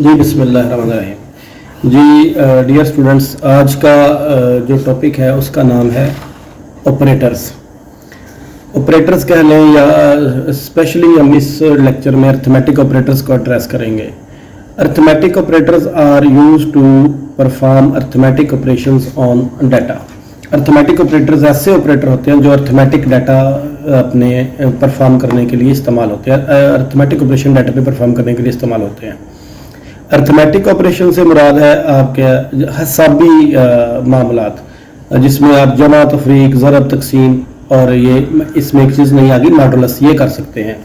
जी बिस्मिल्लाहिर्रहमानिर्रहीम। जी dear students, आज का जो टॉपिक है उसका नाम है ऑपरेटर्स। ऑपरेटर्स कह लें या स्पेशली हम इस लेक्चर में अर्थमेटिक ऑपरेटर्स को एड्रेस करेंगे। Arithmetic operators are used to perform arithmetic operations on data. Arithmetic operators ऐसे ऑपरेटर होते हैं जो अर्थमेटिक डाटा अपने परफॉर्म करने के लिए इस्तेमाल होते हैं, अर्थमेटिक ऑपरेशन डाटा पे परफॉर्म करने के लिए इस्तेमाल होते हैं। अर्थमेटिक ऑपरेशन से मुराद है आपके हिसाबी मामलात, जिसमें आप जमा, तफरीक, ज़रब, तकसीम और ये इसमें एक चीज़ नहीं आ गई मॉडुलस, ये कर सकते हैं।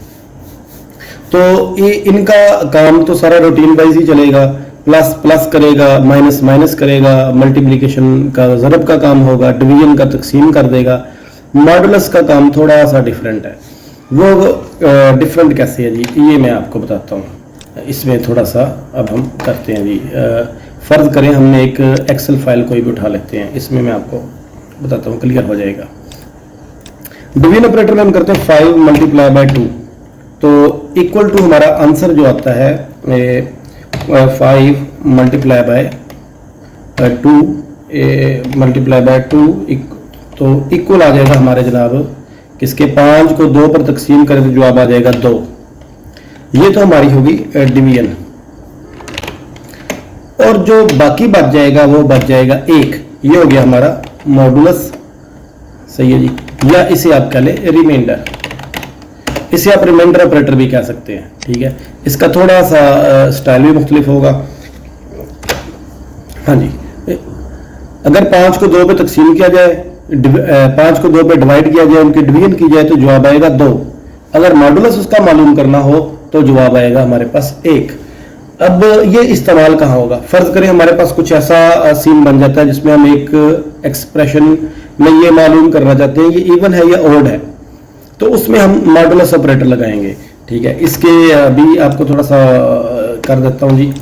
तो ये इनका काम तो सारा रूटीन वाइज ही चलेगा। प्लस प्लस करेगा, माइनस माइनस करेगा, मल्टीप्लिकेशन का ज़रब का काम होगा, डिवीजन का तकसीम कर देगा। मॉडुलस का काम थोड़ा सा डिफरेंट है। वो डिफरेंट कैसे है जी, ये मैं आपको बताता हूँ। इसमें थोड़ा सा अब हम करते हैं जी। फ़र्ज़ करें हमने एक एक्सेल फाइल कोई भी उठा लेते हैं, इसमें मैं आपको बताता हूँ, क्लियर हो जाएगा। डिवीजन ऑपरेटर में हम करते हैं 5 मल्टीप्लाई बाय 2, तो इक्वल टू हमारा आंसर जो आता है 5 मल्टीप्लाई बाय 2 मल्टीप्लाई बाय 2, तो इक्वल आ जाएगा हमारे जनाब किसके, 5 को 2 पर तकसीम करें तो जवाब आ जाएगा 2। ये तो हमारी होगी डिवीजन, और जो बाकी बच जाएगा वो बच जाएगा 1। ये हो गया हमारा मॉडुलस, सही है जी। या इसे आप कह लें रिमाइंडर, इसे आप रिमाइंडर ऑपरेटर भी कह सकते हैं, ठीक है। इसका थोड़ा सा स्टाइल भी मुख्तलिफ होगा। हाँ जी, अगर 5 को 2 पे तकसीम किया जाए, 5 को 2 पे डिवाइड किया जाए, उनकी डिवीजन की जाए तो जवाब आएगा 2। अगर मॉडुलस उसका मालूम करना हो तो जवाब आएगा हमारे पास 1। अब ये इस्तेमाल कहाँ होगा? फर्ज करें हमारे पास कुछ ऐसा सीन बन जाता है जिसमें हम एक एक्सप्रेशन में ये मालूम करना चाहते हैं ये इवन है या ओड है, तो उसमें हम मॉडुलस ऑपरेटर लगाएंगे, ठीक है। इसके अभी आपको थोड़ा सा कर देता हूँ जी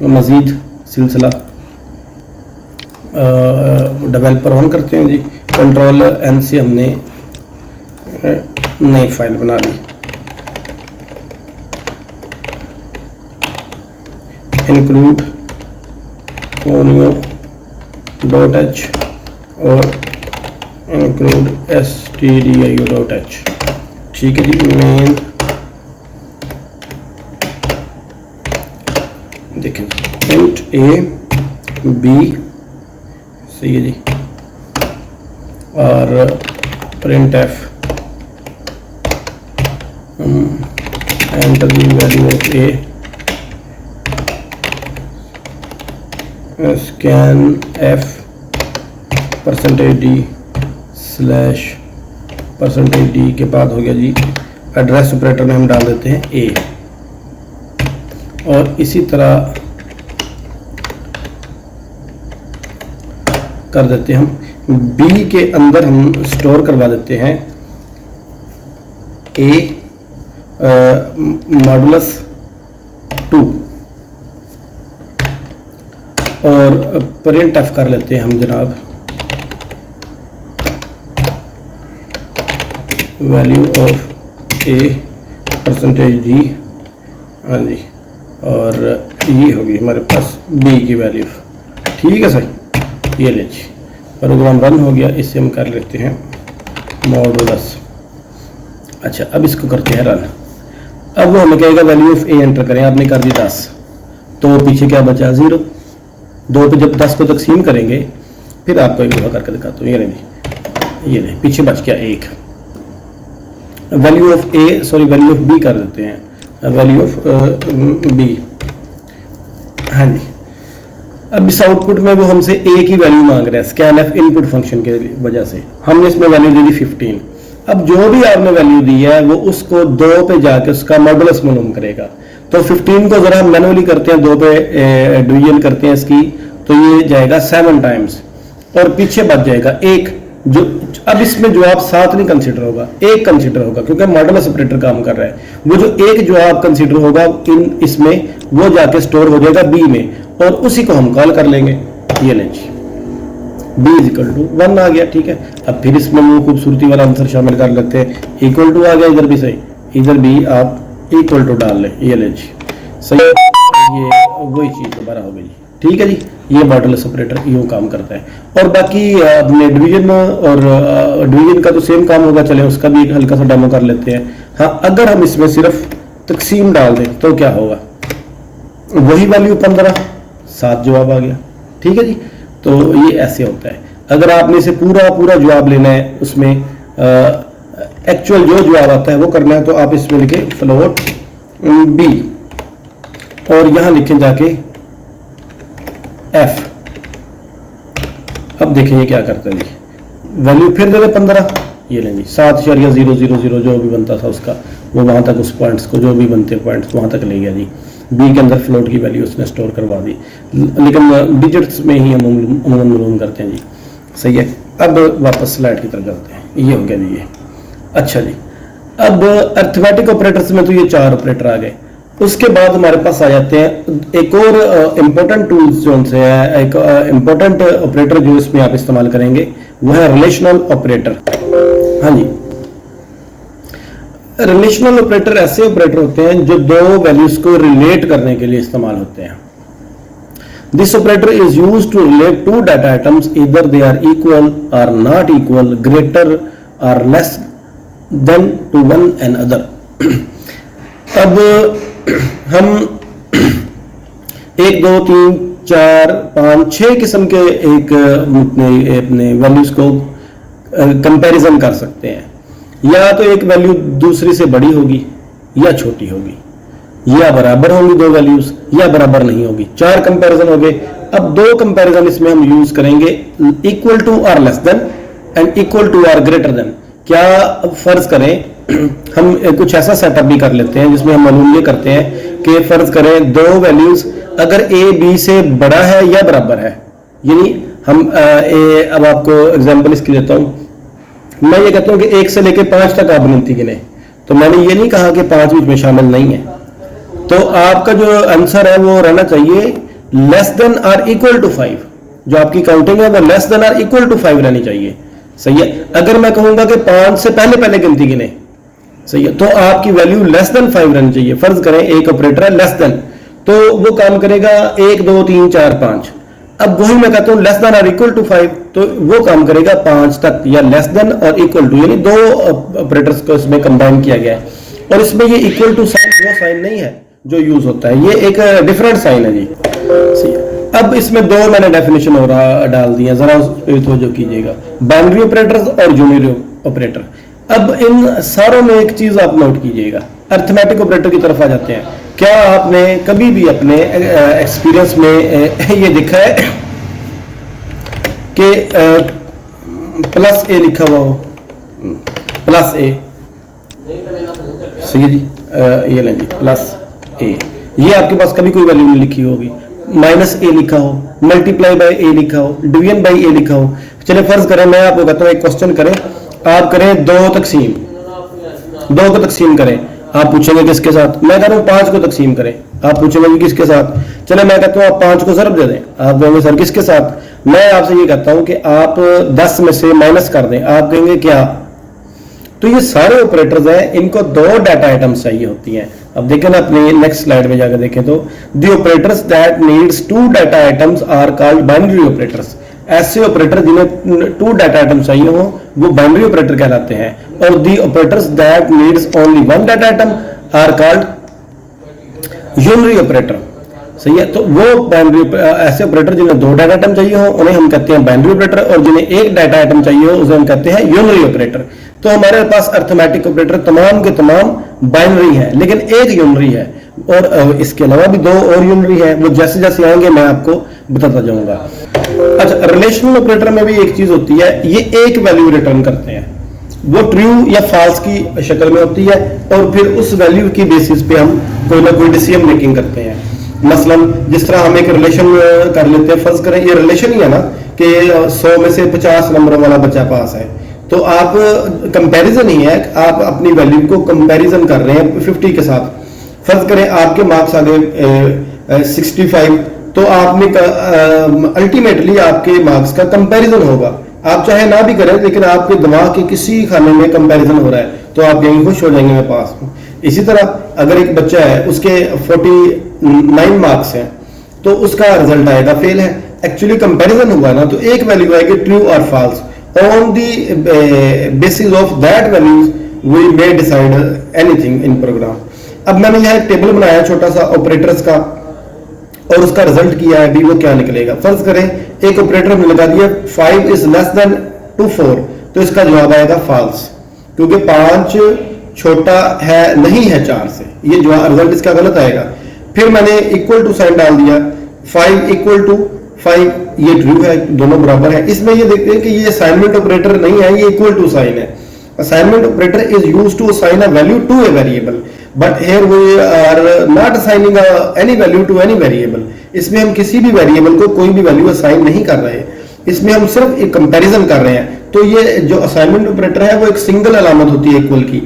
मजीद सिलसिला। डेवलपर ऑन करते हैं जी, कंट्रोल एन से हमने नई फाइल बना ली। इंक्लूड फोनियो डॉट एच और इंक्लूड stdio डॉट एच, ठीक है जी। मेन देखें इंट ए बी, सही है जी, और print F enter the value of A, scan F percentage D slash percentage D के बाद हो गया जी एड्रेस ऑपरेटर में हम डाल देते हैं ए, और इसी तरह कर देते हैं हम बी के अंदर हम स्टोर करवा देते हैं ए मॉडुलस 2, और प्रिंट एफ कर लेते हैं हम जनाब value of a percentage D, हाँ जी, और ये होगी हमारे पास बी की वैल्यू, ठीक है सर। ये ले जी, प्रोग्राम रन हो गया। इससे हम कर लेते हैं मॉडुलस। अच्छा, अब इसको करते हैं रन। अब वो हमें कहेगा वैल्यू ऑफ ए एंटर करें, आपने कर दी 10, तो पीछे क्या बचा 0। 2 पे जब 10 को तकसीम करेंगे, फिर आपको एक दफ़ा करके दिखाता हूँ। ये नहीं, पीछे बच गया 1। Value of A, sorry value of B कर देते हैं, वैल्यू ऑफ बी, हाँ जी। अब इस आउटपुट में वो हमसे ए की वैल्यू मांग रहा है, स्कैन एफ इनपुट फंक्शन के वजह से हमने इसमें वैल्यू दे दी 15। अब जो भी आपने वैल्यू दी है वो उसको 2 पे जाके उसका मॉडुलस मालूम करेगा। तो 15 को जरा मैनुअली करते हैं, 2 पे डिवीजन करते हैं इसकी, तो ये जाएगा 7 टाइम्स, और पीछे बच जाएगा 1। जो अब इसमें जवाब 7 नहीं कंसीडर होगा, 1 कंसीडर होगा, क्योंकि मॉडुलस ऑपरेटर काम कर रहा है। वो जो 1 जवाब कंसीडर होगा इन इसमें, वो जाके स्टोर हो जाएगा बी में, और उसी को हम कॉल कर लेंगे। ये लें जी, b इज इक्वल टू 1 आ गया, ठीक है। अब फिर इसमें वो खूबसूरती वाला आंसर शामिल कर लेते हैं, इक्वल टू आ गया, इधर भी सही, इधर भी आप इक्वल टू डाल लें। ये लें जी, सही। ये वही चीज़ दोबारा हो गई। ठीक है जी, ये मॉडुलस ऑपरेटर यूँ काम करता है। और बाकी अपने डिवीजन और डिवीजन का तो सेम काम होगा, चले उसका भी एक हल्का सा डेमो कर लेते हैं। हाँ, अगर हम इसमें सिर्फ तकसीम डाल दें तो क्या होगा, वही वैल्यू 15, 7 जवाब आ गया। ठीक है जी, तो ये ऐसे होता है। अगर आपने इसे पूरा पूरा जवाब लेना है, उसमें एक्चुअल जो जवाब आता है वो करना है, तो आप इसमें लिखें फ्लोट बी और यहां लिखें जाके एफ। अब देखें ये क्या करता है जी, वैल्यू फिर दे 15, ये लेंगे 7.000 जो भी बनता था उसका, वो वहां तक उस पॉइंट्स को जो भी बनते पॉइंट्स वहां तक ले गया जी। बी के अंदर फ्लोट की वैल्यू उसने स्टोर करवा दी, लेकिन डिजिट्स में ही हम अमूमन करते हैं जी। सही है। अब वापस स्लाइड की तरफ चलते हैं, ये हो गया जी ये। अच्छा जी, अब अर्थमेटिक ऑपरेटर्स में तो ये 4 ऑपरेटर आ गए। उसके बाद हमारे पास आ जाते हैं एक और इम्पोर्टेंट टूल्स जो उनसे है, एक इम्पोर्टेंट ऑपरेटर जो इसमें आप इस्तेमाल करेंगे वो है रिलेशनल ऑपरेटर। हाँ जी, रिलेशनल ऑपरेटर ऐसे ऑपरेटर होते हैं जो दो वैल्यूज को रिलेट करने के लिए इस्तेमाल होते हैं। This operator is used to relate to data items, either they are equal और नॉट इक्वल, ग्रेटर और less than to one and other. अब हम 1 2 3 4 5 6 किस्म के एक अपने वैल्यूज को कंपैरिजन कर सकते हैं। या तो एक वैल्यू दूसरी से बड़ी होगी या छोटी होगी, या बराबर होंगी दो वैल्यूज, या बराबर नहीं होगी। 4 कंपैरिजन हो गए। अब 2 कंपैरिजन इसमें हम यूज करेंगे, इक्वल टू और less than and equal to और ग्रेटर देन। क्या, फर्ज करें हम कुछ ऐसा सेटअप भी कर लेते हैं जिसमें हम मालूम ये करते हैं कि फर्ज करें दो वैल्यूज अगर ए बी से बड़ा है या बराबर है, यानी हम अब आपको एग्जांपल इसकी देता हूं। मैं ये कहता हूं कि 1 से लेकर 5 तक आप गिनती गिने, तो मैंने ये नहीं कहा कि 5 बीच में शामिल नहीं है। तो आपका जो आंसर है वो रहना चाहिए लेस देन और इक्वल टू 5। जो आपकी काउंटिंग है वो लेस देन और इक्वल टू 5 रहनी चाहिए। सही है। अगर मैं कहूंगा कि 5 से पहले पहले गिनती गिने, सही है, तो आपकी वैल्यू लेस देन 5 रहनी चाहिए। फर्ज करें एक ऑपरेटर है लेस देन, तो वो काम करेगा 1 2 3 4 5। अब वही मैं कहता हूं लेस देन और इक्वल टू 5, तो वो काम करेगा 5 तक, या लेस देन और इक्वल टू, यानी 2 ऑपरेटर्स को इसमें कंबाइन किया गया है। और इसमें ये इक्वल टू साइन वो साइन नहीं है जो यूज होता है, ये एक डिफरेंट साइन है जी। सही है। अब इसमें 2 मैंने डेफिनेशन और डाल दिया, जरा उस पर तवज्जो कीजिएगा, बाइनरी ऑपरेटर्स और यूनिरी ऑपरेटर। अब इन सारों में एक चीज आप नोट कीजिएगा, अर्थमेटिक ऑपरेटर की तरफ आ जाते हैं। क्या आपने कभी भी अपने एक्सपीरियंस में ये देखा है कि प्लस ए लिखा हुआ हो, प्लस ए, सही है जी, ये लें जी प्लस ए, ये आपके पास कभी कोई वैल्यू नहीं लिखी होगी। माइनस ए लिखा हो, मल्टीप्लाई बाय ए लिखा हो, डिवीजन बाय ए लिखा हो। चलिए फर्ज करें मैं आपको कहता हूं एक क्वेश्चन करें, आप करें 2 तकसीम, 2 को तकसीम करें। आप पूछेंगे किसके साथ, मैं कह रहा हूं 5 को तकसीम करें, आप पूछेंगे किसके साथ। चले मैं कहता हूं आप 5 को ज़रब दे दें, आप कहेंगे सर किसके साथ। मैं आपसे ये कहता हूं कि आप 10 में से माइनस कर दें, आप कहेंगे क्या। तो ये सारे ऑपरेटर्स हैं, इनको 2 डाटा आइटम्स चाहिए होती हैं। अब देखें ना अपने नेक्स्ट स्लाइड में जाकर देखें तो the operators that needs 2 data items are called binary operators. ऐसे ऑपरेटर जिन्हें 2 डाटा आइटम चाहिए हो वो बाइनरी ऑपरेटर कहलाते हैं। और the operators that needs only 1 data item are called unary operator. सही है। तो वो बाइनरी ऐसे ऑपरेटर जिन्हें 2 डाटा आइटम चाहिए हो उन्हें हम कहते हैं बाइनरी ऑपरेटर, और जिन्हें 1 डाटा आइटम चाहिए हो उसे हम कहते हैं यूनरी ऑपरेटर। तो हमारे पास अर्थमेटिक ऑपरेटर तमाम के तमाम बाइनरी है, लेकिन एक यूनरी है, और इसके अलावा भी 2 और यूनरी है, वो जैसे जैसे आएंगे मैं आपको बताता जाऊंगा। अच्छा, रिलेशनल ऑपरेटर में भी एक चीज होती है, ये एक वैल्यू रिटर्न करते हैं, वो ट्रू या फॉल्स की शक्ल में होती है, और फिर उस वैल्यू की बेसिस पे हम कोई ना कोई डिसीजन मेकिंग करते हैं। मसलन जिस तरह हम एक रिलेशन कर लेते हैं, फर्ज करें ये रिलेशन ही है ना कि 100 में से 50 नंबर वाला बच्चा पास है, तो आप कंपैरिजन ही है, आप अपनी वैल्यू को कंपैरिजन कर रहे हैं 50 के साथ। फर्ज करें आपके मार्क्स आ गए 65, तो आपने अल्टीमेटली आपके मार्क्स का कंपैरिजन होगा। आप चाहे ना भी करें, लेकिन आपके दिमाग के किसी खाने में कंपैरिजन हो रहा है, तो आप यहीं खुश हो जाएंगे मैं पास हूं। इसी तरह अगर एक बच्चा है उसके 49 मार्क्स हैं, तो उसका रिजल्ट आएगा फेल है। एक्चुअली कंपैरिजन हुआ ना, तो एक वैल्यू आएगी ट्रू और false, on the basis of that values we may decide anything in program. अब मैंने यहाँ एक टेबल बनाया छोटा सा ऑपरेटर्स का, और उसका रिजल्ट किया है, भी वो क्या निकलेगा। फर्ज करें एक ऑपरेटर में लगा दिया 5 इज लेस देन टू 4, तो इसका जवाब आएगा फॉल्स, क्योंकि 5 छोटा है नहीं है 4 से, ये जो रिजल्ट इसका गलत आएगा। फिर मैंने इक्वल टू साइन डाल दिया, 5 इक्वल टू 5, ये ट्रू है, दोनों बराबर है। इसमें ये देखते हैं कि ये असाइनमेंट ऑपरेटर नहीं है, ये इक्वल टू साइन है। Assignment operator is used to assign a value to a variable, but here we are not assigning any value to any variable. इसमें हम किसी भी वेरिएबल को कोई भी वैल्यू असाइन नहीं कर रहे, इसमें हम सिर्फ एक कंपैरिजन कर रहे हैं। तो ये जो असाइनमेंट ऑपरेटर है वो एक सिंगल अलामत होती है इक्वल की,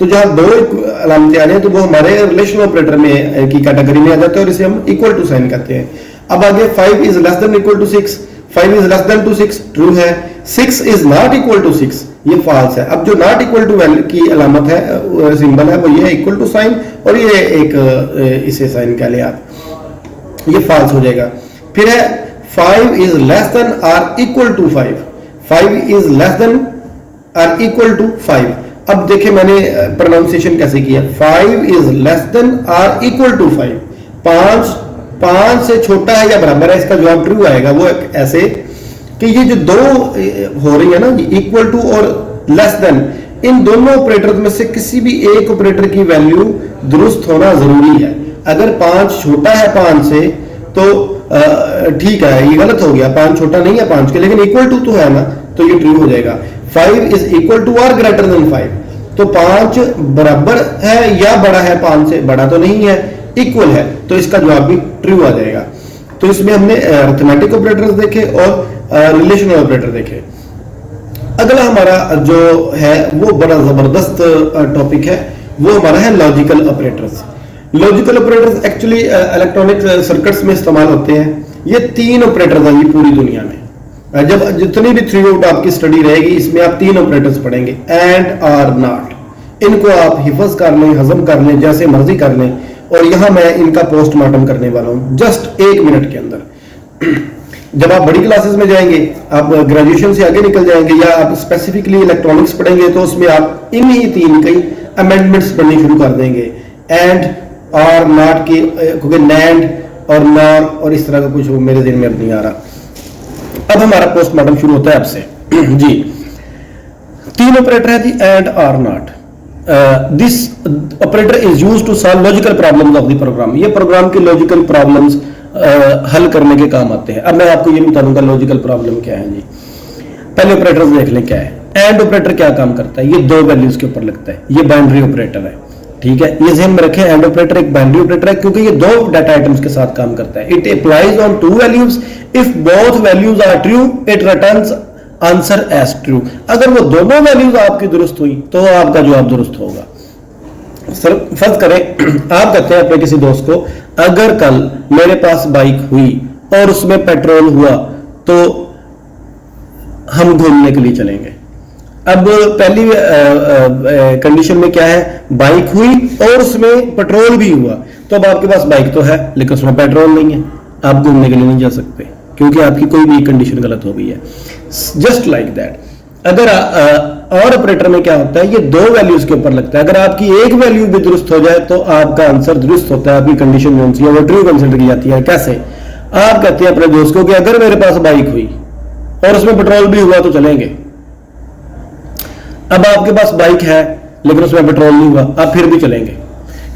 तो जहां दो अलामतें आ रही हैं तो वो हमारे रिलेशन ऑपरेटर में की कैटेगरी में आ जाते हैं, और इसे हम इक्वल टू साइन करते हैं। अब आगे 5 is less than equal to 6, 5 is less than to 6 true है, 6 इज नॉट इक्वल टू 6 ये फॉल्स है। अब जो नॉट इक्वल टू वैल्यू की अलामत है, सिंबल है, वो ये है इक्वल टू साइन, और ये एक इसे साइन कह ले आप, ये फॉल्स हो जाएगा। फिर है 5 is less than or equal to 5, 5 is less than or equal to 5। अब देखें मैंने प्रोनाउंसिएशन कैसे किया, 5 is less than or equal to 5, 5 से छोटा है या बराबर है, इसका जवाब ट्रू आएगा। वो ऐसे कि ये जो दो हो रही है ना, इक्वल टू और लेस देन, इन दोनों ऑपरेटर में से किसी भी एक ऑपरेटर की वैल्यू दुरुस्त होना जरूरी है। अगर 5 छोटा है 5 से तो ठीक है, ये गलत हो गया, 5 छोटा नहीं है 5 के, लेकिन इक्वल टू तो है ना, तो ये ट्रू हो जाएगा। 5 इज इक्वल टू और ग्रेटर देन 5, तो 5 बराबर है या बड़ा है 5 से, बड़ा तो नहीं है, इक्वल है, तो इसका जवाब भी ट्रू आ जाएगा। तो इसमें हमने अरिथमेटिक ऑपरेटर्स देखे और रिलेशनल ऑपरेटर देखे। अगला हमारा जो है वो बड़ा जबरदस्त टॉपिक है, वो हमारा है logical operators. Logical operators actually electronic circuits में इस्तेमाल होते हैं। ये 3 ऑपरेटर्स हैं पूरी दुनिया में। जब जितनी भी थ्रू आउट आपकी स्टडी रहेगी, इसमें आप 3 ऑपरेटर्स पढ़ेंगे, एंड, आर, नॉट। इनको आप हिफज कर लें, हजम कर लें, जैसे मर्जी कर लें, और यहां मैं इनका पोस्टमार्टम करने वाला हूं जस्ट 1 मिनट के अंदर। जब आप बड़ी क्लासेस में जाएंगे, आप ग्रेजुएशन से आगे निकल जाएंगे, या आप स्पेसिफिकली इलेक्ट्रॉनिक्स पढ़ेंगे, तो उसमें आप इन्हीं 3 कई अमेंडमेंट्स पढ़नी शुरू कर देंगे, एंड, आर, नॉट की, क्योंकि नैंड और नॉर और इस तरह का कुछ मेरे दिन में अब नहीं आ रहा। अब हमारा पोस्टमार्टम शुरू होता है आपसे जी। 3 ऑपरेटर है जी, and, or, not. This operator is used to solve logical problems of the program. ये प्रोग्राम के लॉजिकल प्रॉब्लम्स हल करने के काम आते हैं। अब मैं आपको ये बता दूंगा लॉजिकल प्रॉब्लम क्या है जी। पहले ऑपरेटर्स देख लें क्या है। एंड ऑपरेटर क्या काम करता है, ये 2 वैल्यूज के ऊपर लगता है, ये बाइनरी ऑपरेटर है, ठीक है, ये ध्यान में रखें। एंड ऑपरेटर एक बाइनरी ऑपरेटर है क्योंकि ये 2 डाटा आइटम्स के साथ काम करता है। It applies on 2 values, if both values are true it returns answer as true. अगर वो दोनों वैल्यूज आपकी दुरुस्त हुई तो आपका जवाब दुरुस्त होगा। सर फर्ज करें आप कहते हैं अपने किसी दोस्त को, अगर कल मेरे पास बाइक हुई और उसमें पेट्रोल हुआ तो हम घूमने के लिए चलेंगे। अब पहली कंडीशन में क्या है, बाइक हुई और उसमें पेट्रोल भी हुआ, तो अब आपके पास बाइक तो है लेकिन उसमें पेट्रोल नहीं है, आप घूमने के लिए नहीं जा सकते क्योंकि आपकी कोई भी कंडीशन गलत हो गई है। जस्ट लाइक दैट अगर और ऑपरेटर में क्या होता है, ये 2 वैल्यूज के ऊपर लगता है। अगर आपकी एक वैल्यू भी दुरुस्त हो जाए तो आपका आंसर दुरुस्त होता है, आपकी कंडीशन जो सी है वो ट्रू कंसिडर की जाती है। कैसे, आप कहते हैं अपने दोस्त को कि अगर मेरे पास बाइक हुई और उसमें पेट्रोल भी हुआ तो चलेंगे। अब आपके पास बाइक है लेकिन उसमें पेट्रोल नहीं हुआ, आप फिर भी चलेंगे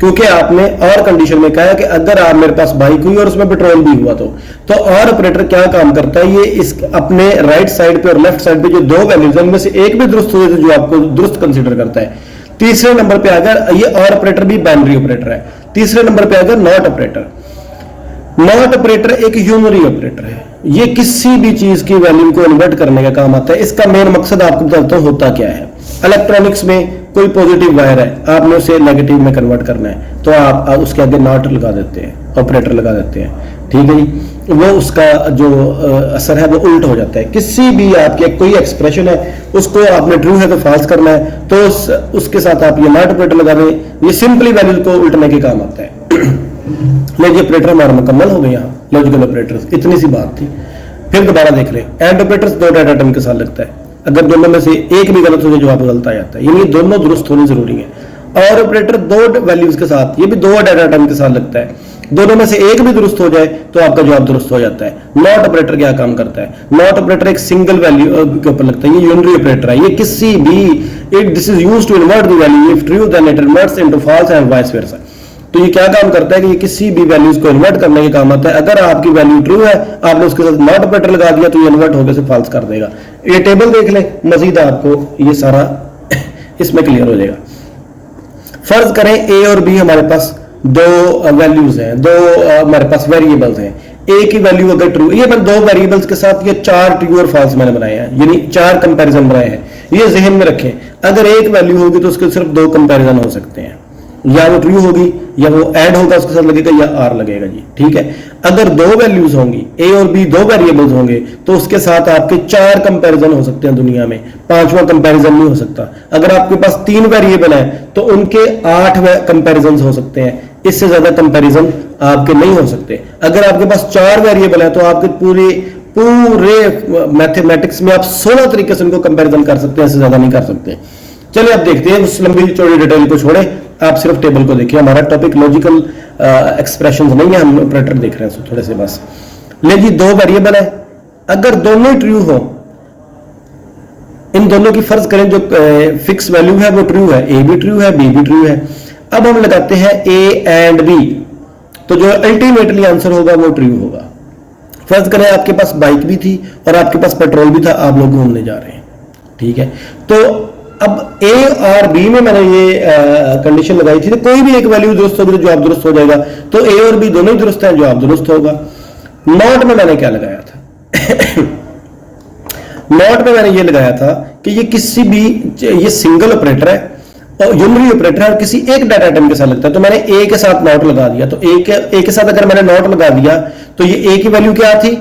क्योंकि आपने और कंडीशन में कहा है कि अगर आप मेरे पास बाइक हुई और उसमें पेट्रोल भी हुआ तो और ऑपरेटर क्या काम करता है, ये इस अपने राइट साइड पे और लेफ्ट साइड पे जो 2 वैल्यूज हैं उनमें से एक भी दुरुस्त हुई तो जो आपको दुरुस्त कंसीडर करता है। तीसरे नंबर पे अगर ये और ऑपरेटर भी बाइनरी ऑपरेटर है। तीसरे नंबर पे अगर नॉट ऑपरेटर, नॉट ऑपरेटर एक यूनरी ऑपरेटर है, ये किसी भी चीज की वैल्यू को इन्वर्ट करने का काम आता है। इसका मेन मकसद आपको बताता हूं होता क्या है। इलेक्ट्रॉनिक्स में कोई पॉजिटिव वायर है, आपने उसे नेगेटिव में कन्वर्ट करना है तो आप उसके आगे नॉट लगा देते हैं, ऑपरेटर लगा देते हैं, ठीक है जी। वो उसका जो असर है वो उल्ट हो जाता है। किसी भी आपके कोई एक्सप्रेशन है उसको आपने ट्रू है तो फॉल्स करना है तो उसके साथ आप ये नॉट ऑपरेटर लगा दें, ये सिंपली वैल्यू को उल्टने के काम आता है। ये ऑपरेटर हमारा मुकम्मल हो गया। लॉजिकल ऑपरेटर्स, इतनी सी बात थी। फिर दोबारा देख ले, एंड ऑपरेटर्स दो डाटा टाइम के साथ लगता है, अगर दोनों में से एक भी गलत हो जाए जवाब गलत आ जाता है, यानी दोनों दुरुस्त होनी जरूरी है। और ऑपरेटर दो वैल्यूज के साथ, ये भी दो डाटा टाइम के साथ लगता है, दोनों में से एक भी दुरुस्त हो जाए तो आपका जवाब दुरुस्त हो जाता है। नॉट ऑपरेटर क्या काम करता है? नॉट ऑपरेटर एक सिंगल वैल्यू के ऊपर लगता है, ये यूनरी ऑपरेटर है, ये किसी भी this is used to invert the value if true then it converts into false and vice versa. तो ये क्या काम करता है कि ये किसी भी वैल्यूज को इन्वर्ट करने के काम आता है। अगर आपकी वैल्यू ट्रू है, आपने उसके साथ नॉट ऑपरेटर लगा दिया तो ये इन्वर्ट होकर से फॉल्स कर देगा। ये टेबल देख ले, मजीद आपको ये सारा इसमें क्लियर हो जाएगा। फर्ज करें ए और बी हमारे पास दो वैल्यूज हैं, दो हमारे पास वेरिएबल्स हैं, ए की वैल्यू अगर ट्रू, ये मैंने दो वेरिएबल्स के साथ ये 4 ट्रू और फॉल्स मैंने बनाए हैं, यानी 4 कंपैरिजन बनाए हैं। ये जहन में रखें, अगर एक वैल्यू होगी तो उसके सिर्फ 2 कंपैरिजन हो सकते हैं, या वो ट्रू होगी या वो ऐड होगा उसके साथ लगेगा या आर लगेगा जी, ठीक है। अगर दो वैल्यूज होंगी, ए और बी दो वेरिएबल्स होंगे, तो उसके साथ आपके 4 कंपैरिजन हो सकते हैं दुनिया में, 5वां कंपैरिजन नहीं हो सकता। अगर आपके पास 3 वेरिएबल है तो उनके 8 कंपैरिजन हो सकते हैं, इससे ज्यादा कंपैरिजन आपके नहीं हो सकते। अगर आपके पास 4 वेरिएबल है तो आपके पूरे मैथमेटिक्स में आप 16 तरीके से उनको कंपैरिजन कर सकते हैं, इससे ज्यादा नहीं कर सकते। चलिए अब देखते हैं, उस लंबी चौड़ी डिटेल को छोड़े, आप सिर्फ टेबल को देखिए। हमारा टॉपिक लॉजिकल एक्सप्रेशंस नहीं है, हम ऑपरेटर देख रहे हैं थोड़े से बस। ले जी, दो वेरिएबल है, अगर दोनों ट्रू हो, इन दोनों की फर्ज करें जो फिक्स वैल्यू है वो ट्रू है, ए भी ट्रू है बी भी ट्रू है। अब हम लगाते हैं ए एंड बी, तो जो अल्टीमेटली आंसर होगा वो ट्रू होगा। फर्ज करें आपके पास बाइक भी थी और आपके पास पेट्रोल भी था, आप लोग घूमने जा रहे हैं, ठीक है। तो अब ए और बी में मैंने ये कंडीशन लगाई थी, तो कोई भी एक वैल्यू दुरुस्त होगी तो जवाब दुरुस्त हो जाएगा, तो ए और बी दोनों ही दुरुस्त है, जवाब दुरुस्त होगा। नॉट में मैंने क्या लगाया था? नॉट में मैंने ये लगाया था कि ये किसी भी, ये सिंगल ऑपरेटर है और यूनरी ऑपरेटर है और किसी एक डाटा टाइम के साथ लगता है, तो मैंने ए के साथ नॉट लगा दिया। तो ए के साथ अगर मैंने नॉट लगा दिया तो ये ए की वैल्यू क्या थी?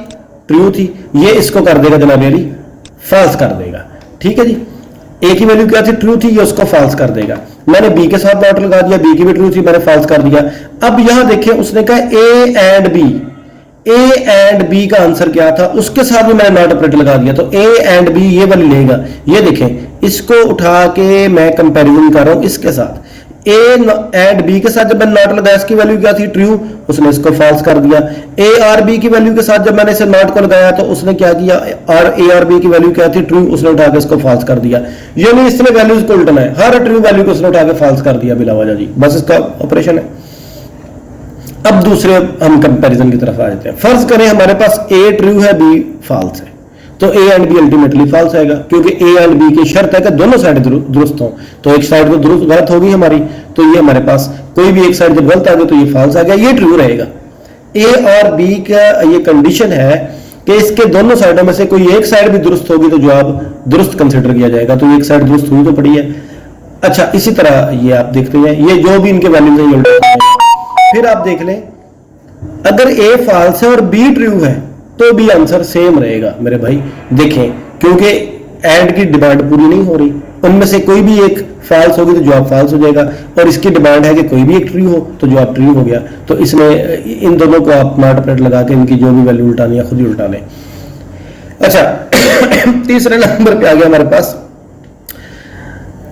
ट्रू थी, ये इसको कर देगा जनाब यारी फॉल्स कर देगा, ठीक है जी। ए की वैल्यू क्या थी? ट्रू थी, ये उसको फॉल्स कर देगा। मैंने बी के साथ नॉट लगा दिया, बी की भी ट्रू थी, मैंने फॉल्स कर दिया। अब यहां देखिए, उसने कहा A and B, A and B का आंसर क्या था, उसके साथ भी मैंने नॉट ऑपरेटर लगा दिया, तो ए एंड बी ये वाली लेगा। ये देखें, इसको उठा के मैं कंपैरिजन कर रहा हूं इसके साथ, ए एंड बी के साथ जब मैंने नॉट लगाया, इसकी वैल्यू क्या थी? ट्रू, उसने इसको फॉल्स कर दिया। ए और बी की वैल्यू के साथ जब मैंने इसे नॉट को लगाया तो उसने क्या किया, और ए और बी की वैल्यू क्या थी? ट्रू, उसने उठा के इसको फॉल्स कर दिया। यानी इसने वैल्यूज को उल्टना है, हर ट्रू वैल्यू को उसने उठा के फॉल्स कर दिया बिला वजह जी, बस इसका ऑपरेशन है। अब दूसरे हम कंपैरिजन की तरफ आ जाते हैं। फर्ज करें हमारे पास ए ट्रू है बी फॉल्स है, तो A and B ultimately false आएगा, क्योंकि ए एंड बी की शर्त है कि दोनों साइड दुरुस्त हो। तो एक साइड तो दुरुस्त गलत होगी हमारी, तो ये हमारे पास कोई भी एक साइड जब गलत आ गई तो ये फॉल्स आ गया, ये ट्रू रहेगा। ए और बी का ये कंडीशन है कि इसके दोनों साइडों में से कोई एक साइड भी दुरुस्त होगी तो जवाब दुरुस्त कंसिडर किया जाएगा, तो एक साइड दुरुस्त हुई तो पड़ी है। अच्छा, इसी तरह ये आप देखते हैं, ये जो भी इनके वैल्यूज हैं ये। फिर आप देख लें, अगर ए फॉल्स है और बी ट्रू है तो भी आंसर सेम रहेगा मेरे भाई। देखें, क्योंकि एंड की डिमांड पूरी नहीं हो रही, उनमें से कोई भी एक फॉल्स होगी तो जवाब फॉल्स हो जाएगा, और इसकी डिमांड है कि कोई भी एक ट्रू हो तो जवाब ट्रू हो गया। तो इसमें इन दोनों को आप नॉट ऑपरेटर लगा के इनकी जो भी वैल्यू उल्टानी है खुद ही उल्टा लें। अच्छा, तीसरे नंबर पे आ गया हमारे पास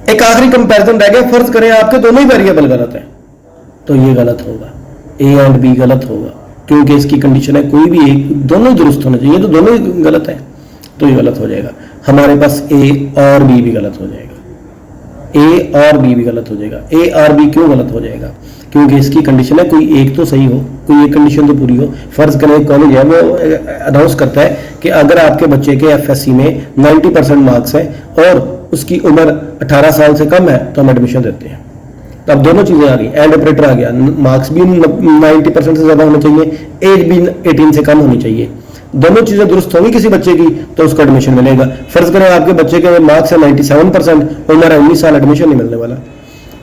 एक आखिरी कंपैरिजन रह गया। फर्ज करें आपके दोनों ही वेरिएबल गलत है, तो ये गलत होगा, ए एंड बी गलत होगा, क्योंकि इसकी कंडीशन है कोई भी एक, दोनों दुरुस्त होने चाहिए, तो दोनों ही गलत है तो ये गलत हो जाएगा। हमारे पास ए और बी भी गलत हो जाएगा, ए और बी भी गलत हो जाएगा। ए और बी क्यों गलत हो जाएगा? क्योंकि इसकी कंडीशन है कोई एक तो सही हो, कोई एक कंडीशन तो पूरी हो। फर्ज करें एक कॉलेज है, वो अनाउंस करता है कि अगर आपके बच्चे के एफएससी में 90% मार्क्स है और उसकी उम्र 18 साल से कम है तो हम एडमिशन देते हैं। तो अब दोनों चीजें आ गई, एंड ऑपरेटर आ गया, मार्क्स भी 90% से ज्यादा होने चाहिए, एज भी 18 से कम होनी चाहिए। दोनों चीजें दुरुस्त होंगी किसी बच्चे की तो उसको एडमिशन मिलेगा। फर्ज करें आपके बच्चे के मार्क्स है 97%, उम्र है 19 साल, एडमिशन नहीं मिलने वाला।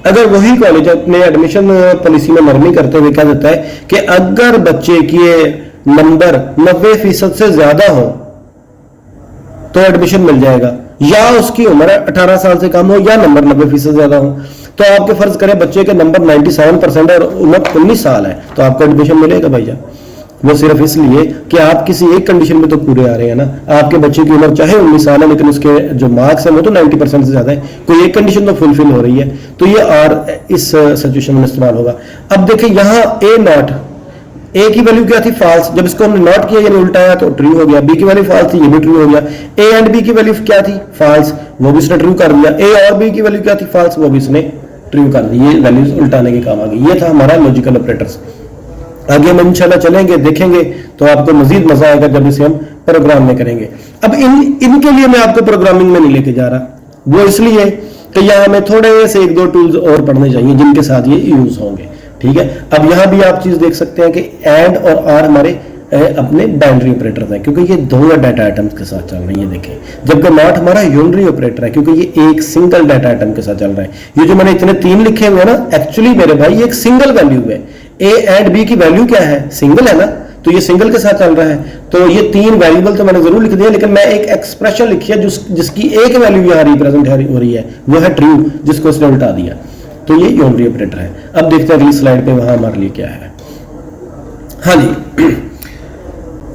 अगर वही कॉलेज अपने एडमिशन पॉलिसी में नरमी करते हुए कह देता है कि अगर बच्चे के नंबर 90% से ज्यादा हो तो एडमिशन मिल जाएगा, या उसकी उम्र 18 साल से कम हो या नंबर 90% ज्यादा हो, तो आपके फर्ज करें बच्चे के नंबर 97% है और उम्र 19 साल है तो आपको एडमिशन मिलेगा भाईजान। वो सिर्फ इसलिए कि आप किसी एक कंडीशन में तो पूरे आ रहे हैं ना। आपके बच्चे की उम्र चाहे 19 साल है लेकिन उसके जो मार्क्स हैं वो तो 90% से ज्यादा है, कोई एक कंडीशन तो फुलफिल हो रही है, तो ये आर इस सिचुएशन में इस्तेमाल होगा। अब देखिए यहाँ ए नॉट, ए की वैल्यू क्या थी, फॉल्स, जब इसको हमने नॉट किया यानी उल्टा आया तो ट्रू हो गया। बी की वैल्यू फॉल्स थी, ये भी ट्रू हो गया। ए एंड बी की वैल्यू क्या थी, फॉल्स, वो भी इसने ट्रू कर दिया। ए और बी की वैल्यू क्या थी, फॉल्स, वो भी इसने ट्रू कर दी। ये वैल्यूज उल्टाने के काम आ गई। ये था हमारा लॉजिकल ऑपरेटर्स। आगे हम इंशाल्लाह चलेंगे, देखेंगे तो आपको मजीद मजा आएगा जब इसे हम प्रोग्राम में करेंगे। अब इनके लिए मैं आपको प्रोग्रामिंग में नहीं लेके जा रहा, वो इसलिए कि यहाँ हमें थोड़े से एक दो टूल्स और पढ़ने चाहिए जिनके साथ ये यूज होंगे। ठीक है, अब यहां भी आप चीज देख सकते हैं कि एंड और आर हमारे अपने बाइनरी ऑपरेटर हैं क्योंकि ये दो डाटा आइटम्स के साथ चल रही है। देखें, जबकि नॉट हमारा यूनरी ऑपरेटर है क्योंकि ये एक सिंगल डाटा आइटम के साथ चल रहा है। ये जो मैंने इतने तीन लिखे हुए हैं ना, एक्चुअली मेरे भाई ये एक सिंगल वैल्यू है। ए एंड बी की वैल्यू क्या है, सिंगल है ना, तो ये सिंगल के साथ चल रहा है। तो ये तीन वेरिएबल तो मैंने जरूर लिख दिया, लेकिन मैं एक एक्सप्रेशन लिखी है जिसकी एक वैल्यू यहाँ रिप्रेजेंट हो रही है, वो है ट्रू, जिसको उसने उल्टा दिया। तो ये यूनरी ऑपरेटर है। अब देखते हैं अगली स्लाइड पे वहां हमारे लिए क्या है। हाँ जी,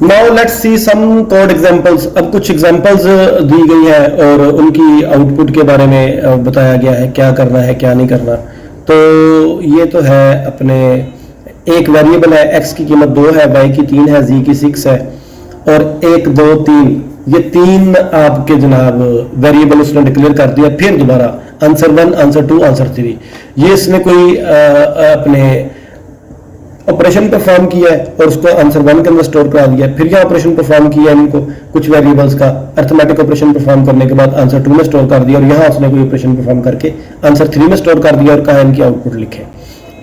now let's see some code examples. अब कुछ एग्जांपल्स दी गई है और उनकी आउटपुट के बारे में बताया गया है, क्या करना है क्या नहीं करना। तो ये तो है अपने एक वेरिएबल है, x की कीमत 2 है, y की 3 है, z की 6 है और 1 2 3 ये तीन आपके जनाब वेरिएबल उसने डिक्लेयर कर दिया। फिर दोबारा आंसर 1, आंसर 2, आंसर 3, ये इसने कोई अपने ऑपरेशन परफॉर्म किया है और उसको आंसर 1 के अंदर स्टोर करा दिया। फिर यह ऑपरेशन परफॉर्म किया है इनको कुछ वेरिएबल्स का, अर्थमेटिक ऑपरेशन परफॉर्म करने के बाद आंसर 2 में स्टोर कर दिया और यहाँ उसने कोई ऑपरेशन परफॉर्म करके आंसर 3 में स्टोर कर दिया और कहा इनकी आउटपुट लिखे,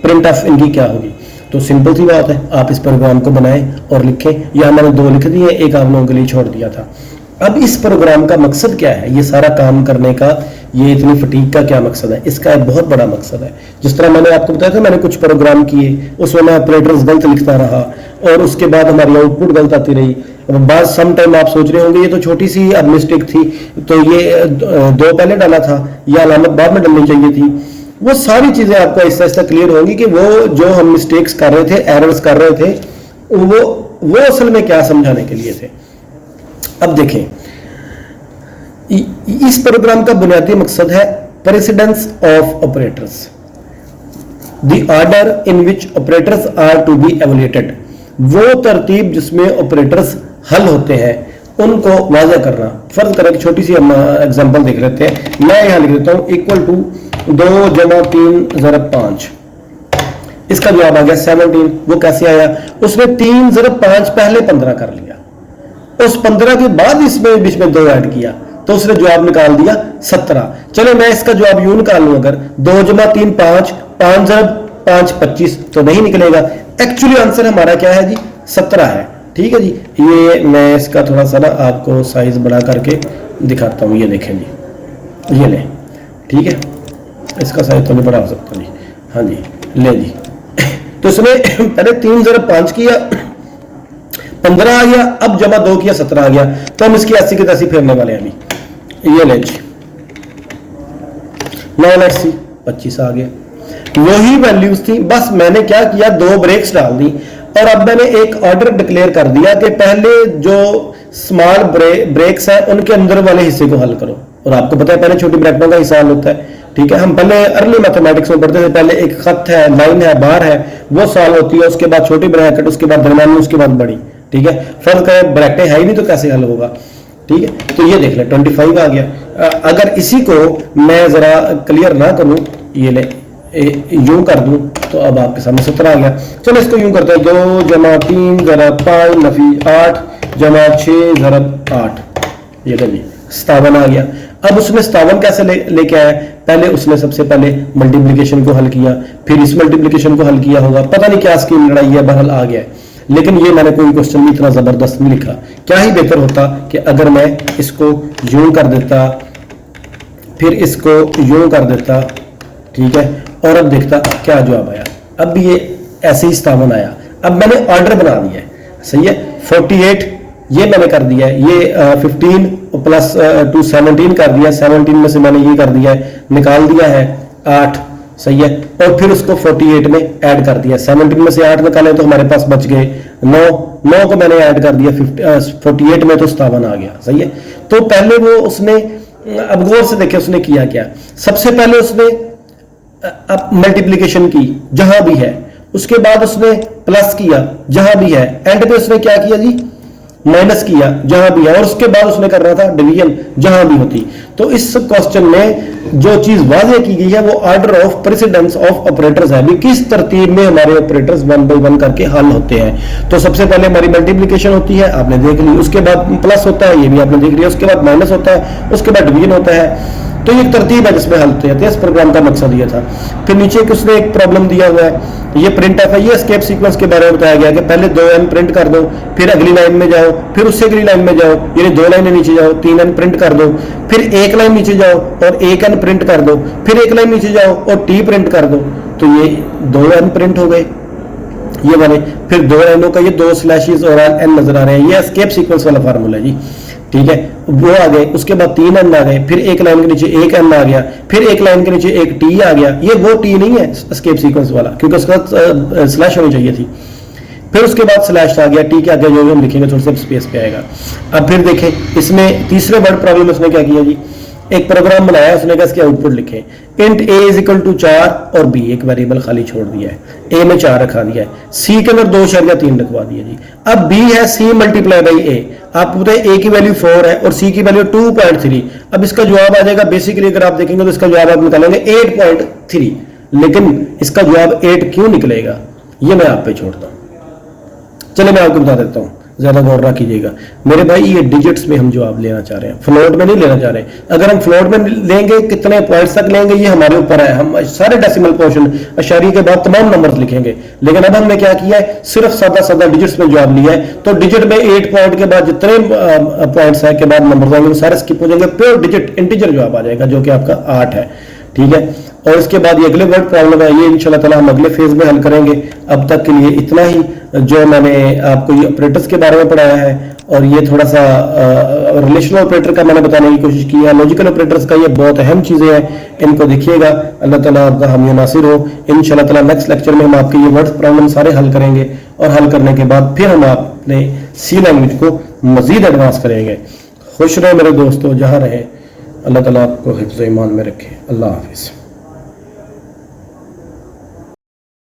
प्रिंट ऑफ इनकी क्या होगी। तो सिंपल सी बात है, आप इस प्रोग्राम को बनाएं और लिखें। यह मैंने 2 लिख दिए, एक आप लोगों के लिए छोड़ दिया था। अब इस प्रोग्राम का मकसद क्या है, ये सारा काम करने का, ये इतनी फटीक का क्या मकसद है, इसका एक बहुत बड़ा मकसद है। जिस तरह मैंने आपको बताया था, मैंने कुछ प्रोग्राम किए, उसमें मैं ऑपरेटर्स गलत लिखता रहा और उसके बाद हमारी आउटपुट गलत आती रही। बाद सम टाइम आप सोच रहे होंगे ये तो छोटी सी अब मिस्टेक थी, तो ये 2 पहले डाला था, यह अलामत बाद में डालनी चाहिए थी। वो सारी चीजें आपको आहिस्ता आहिस्ता क्लियर होंगी कि वो जो हम मिस्टेक्स कर रहे थे, एरर्स कर रहे थे, वो असल में क्या समझाने के लिए थे। अब देखें, इस प्रोग्राम का बुनियादी मकसद है precedence of operators, the order in which operators are to be evaluated. वो तरतीब जिसमें ऑपरेटर्स हल होते हैं उनको वाज़ा करना। फर्ज करें छोटी सी हम एग्जांपल देख लेते हैं। मैं यहां लिख देता हूं इक्वल टू 2 जमा 3 ज़रब 5। इसका जवाब आ गया 17। वो कैसे आया, उसने 3 ज़रब 5 पहले 15 कर लिया, उस 15 के बाद इसमें बीच में 2 ऐड किया तो उसने जवाब निकाल दिया 17। चलो मैं इसका जवाब यूं निकाल लूं, अगर 2 जमा 3 5, 5 ज़रब 5 25 तो नहीं निकलेगा। एक्चुअली आंसर हमारा क्या है जी, 17 है। ठीक है जी, ये मैं इसका थोड़ा सा ना आपको साइज बड़ा करके दिखाता हूं। ये देखें जी, ये ले, ठीक है, इसका साइज तो नहीं बड़ा हो सकता जी। हाँ जी, ले जी। तो इसने पहले 3 ज़रब 5 किया, 15 आ गया, अब जमा 2 किया 17 आ गया, तो हम इसकी 80 की 80 फेरने वाले हैं अभी। ये ले जी, नाउ लेट्स सी, 25 आ गया। वही वैल्यूज थी, बस मैंने क्या किया, 2 ब्रेक्स डाल दी और अब मैंने एक ऑर्डर डिक्लेयर कर दिया कि पहले जो स्मॉल ब्रेक्स है उनके अंदर वाले हिस्से को हल करो। और आपको पता है पहले छोटी ब्रैकेटों का हिस्सा हल होता है। ठीक है, हम पहले अर्ली मैथमेटिक्स में पढ़ते थे, पहले एक खत है, लाइन है, बार है, वो सॉल्व होती है, उसके बाद छोटी ब्रैकेट, उसके बाद दरमियानी, उसके बाद बड़ी। ठीक है, फर्क है, ब्रैकेटें है ही नहीं तो कैसे हल होगा। ठीक है, तो ये देख ले 25 आ गया। अगर इसी को मैं जरा क्लियर ना करूं, ये ले यूं कर दूं तो अब आपके सामने 17 आ गया। चलो इसको यूं करते हैं, 2 जमा 3 ज़रब 5 नफी 8 जमा 6 ज़रब 8, ये ले 57 आ गया। अब उसने 57 कैसे लेके आया, पहले उसने सबसे पहले मल्टीप्लिकेशन को हल किया, फिर इस मल्टीप्लिकेशन को हल किया होगा, पता नहीं क्या स्कीम लड़ाई है, बहरहाल आ गया। लेकिन ये मैंने कोई क्वेश्चन भी इतना जबरदस्त नहीं लिखा। क्या ही बेहतर होता कि अगर मैं इसको यूं कर देता, फिर इसको यूं कर देता, ठीक है, और अब देखता क्या जवाब आया। अब ये ऐसे ही 57 आया। अब मैंने ऑर्डर बना दिया है, सही है, 48 ये मैंने कर दिया है, ये 15 प्लस 2 17 कर दिया, 17 में से मैंने ये कर दिया है, निकाल दिया है 8, सही है, और फिर उसको 48 में ऐड कर दिया। 17 में से 8 निकाले तो हमारे पास बच गए 9 को मैंने ऐड कर दिया 48 में, तो 57 आ गया। सही है। तो पहले वो उसने, अब गौर से देखे उसने किया क्या। सबसे पहले उसने मल्टीप्लीकेशन की जहां भी है, उसके बाद उसने प्लस किया जहां भी है, एंड पे उसने क्या किया जी, माइनस किया जहां भी है, और उसके बाद उसने कर रहा था डिवीजन जहां भी होती। तो इस क्वेश्चन में जो चीज वाजे की गई है वो order of precedence of operators है, भी किस तरतीब में हमारे ऑपरेटर्स 1 बाय 1 करके हल होते हैं। तो सबसे पहले हमारी मल्टीप्लीकेशन होती है, आपने देख ली, उसके बाद प्लस होता है, ये भी आपने देख लिया, उसके बाद माइनस होता है, उसके बाद डिवीजन होता है। तो ये तरतीब है जिसमें हल होते हैं। इस प्रोग्राम का मकसद ये था। फिर नीचे उसने एक प्रॉब्लम दिया हुआ है, ये प्रिंट है, ये एस्केप सीक्वेंस के बारे में बताया गया कि पहले 2n प्रिंट कर दो, फिर अगली लाइन में जाओ, फिर उससे अगली लाइन में जाओ, यानी 2 लाइनें नीचे जाओ, 3n प्रिंट कर दो, फिर एक लाइन नीचे जाओ और 1n प्रिंट कर दो, फिर एक लाइन नीचे जाओ और t प्रिंट कर दो। तो ये 2n प्रिंट हो गए ये वाले, फिर 2 लाइनों का ये 2 स्लैशेस और n नजर आ रहे हैं, ये एस्केप सीक्वेंस वाला फार्मूला है जी। ठीक है, वो आ गए, उसके बाद 3n आ गए, फिर एक लाइन के नीचे एक n आ गया, फिर एक लाइन के नीचे एक t आ गया। ये वो t नहीं है एस्केप सीक्वेंस वाला, क्योंकि उसका स्लैश होनी चाहिए थी। फिर उसके बाद स्लैश आ गया, t के आगे जो भी हम लिखेंगे थोड़ा सा स्पेस पे आएगा। अब फिर देखें इसमें तीसरे वर्ड प्रॉब्लम उसने क्या किया जी, एक प्रोग्राम बनाया, उसने कहा इसकी आउटपुट लिखे, int a is equal to 4 और b, एक वेरिएबल खाली छोड़ दिया है, a में 4 रखा दिया है, c के अंदर 2.3 रखवा दिया जी। अब b है c मल्टीप्लाई बाई a, आप बोलते हैं a की वैल्यू 4 है और c की वैल्यू 2.3। अब इसका जवाब आ जाएगा, बेसिकली अगर आप देखेंगे तो इसका जवाब आप निकालेंगे 8.3, लेकिन इसका जवाब 8 क्यों निकलेगा ये मैं आप पे छोड़ता हूं। चलिए मैं आपको बता देता हूं, ज्यादा गौर ना कीजिएगा मेरे भाई। ये डिजिट्स में हम जवाब लेना चाह रहे हैं, फ्लोट में नहीं लेना चाह रहे। अगर हम फ्लोट में लेंगे कितने पॉइंट्स तक लेंगे ये हमारे ऊपर है, हम सारे डेसिमल पोर्शन अशारी के बाद तमाम नंबर्स लिखेंगे। लेकिन अब हमने क्या किया है, सिर्फ सादा डिजिट्स में जवाब लिया है। तो डिजिट में 8 पॉइंट के बाद जितने पॉइंट्स है के बाद नंबर आएंगे सारे स्किप हो जाएंगे, प्योर डिजिट इंटीजर जवाब आ जाएगा जो कि आपका 8 है। ठीक है, और इसके बाद ये अगले वर्ड प्रॉब्लम है, ये इंशाल्लाह ताला हम अगले फेज में हल करेंगे। अब तक के लिए इतना ही जो मैंने आपको ये ऑपरेटर्स के बारे में पढ़ाया है, और ये थोड़ा सा रिलेशनल ऑपरेटर का मैंने बताने की कोशिश की है। लॉजिकल ऑपरेटर्स का ये बहुत अहम चीजें हैं, इनको देखिएगा। अल्लाह ताला आपका हामी नासिर हो। इंशाल्लाह ताला नेक्स्ट लेक्चर में हम आपके ये वर्ड प्रॉब्लम सारे हल करेंगे, और हल करने के बाद फिर हम अपने सी लैंग्वेज को मजीद एडवांस करेंगे। खुश रहे मेरे दोस्तों, जहाँ रहे, अल्लाह ताला आपको हिफ्ज़ ईमान में रखे। अल्लाह हाफिज़।